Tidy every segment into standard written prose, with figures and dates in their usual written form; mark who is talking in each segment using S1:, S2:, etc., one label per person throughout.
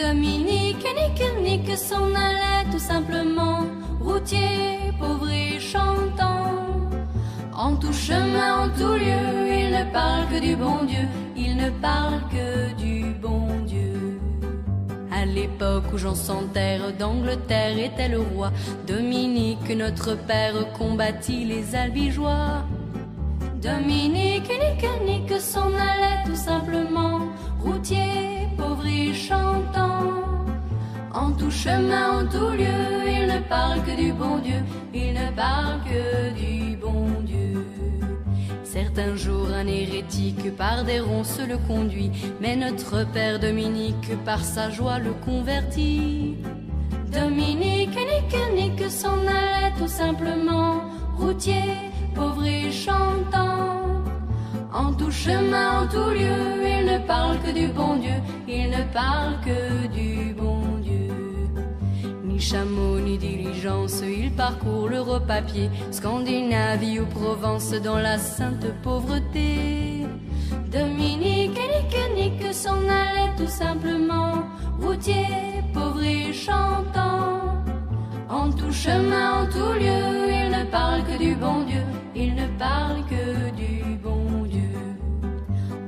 S1: Dominique nique s'en allait tout simplement, routier, pauvre et chantant. En tout chemin, en tout lieu, il ne parle que du bon Dieu, il ne parle que du bon Dieu. À l'époque où Jean sans terre d'Angleterre était le roi, Dominique, notre père, combattit les albigeois. Dominique nique s'en allait tout simplement, routier, pauvre et chantant. En tout chemin, en tout lieu, il ne parle que du bon Dieu, il ne parle que du bon Dieu. Certains jours, un hérétique par des ronces le conduit, mais notre père Dominique par sa joie le convertit. Dominique nique s'en allait tout simplement, routier, pauvre et chantant. En tout chemin, en tout lieu, il ne parle que du bon Dieu, il ne parle que du bon Dieu. Ni chameau, ni diligence, il parcourt l'Europe à pied, Scandinavie ou Provence dans la sainte pauvreté. Dominique nique s'en allait tout simplement, routier, pauvre et chantant. En tout chemin, en tout lieu, il ne parle que du bon Dieu, il ne parle que du bon Dieu.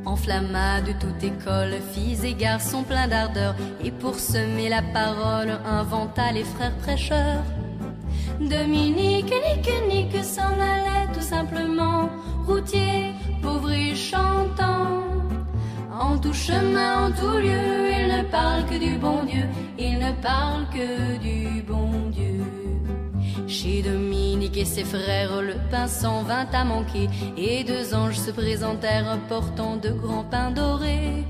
S1: Enflamma de toute école, filles et garçons pleins d'ardeur, et pour semer la parole, inventa les frères prêcheurs. Dominique nique s'en allait tout simplement, routier, pauvre et chantant. En tout chemin, en tout lieu, il ne parle que du bon Dieu, il ne parle que du bon Dieu. Chez Dominique et ses frères, le pain s'en vint à manquer, et deux anges se présentèrent portant de grands pains dorés.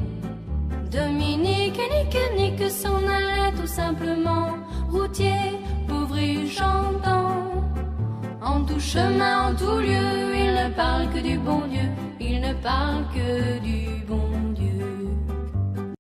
S1: Dominique nique s'en allait tout simplement, routier, pauvre et chantant. En tout chemin, en tout lieu, il ne parle que du bon Dieu, il ne parle que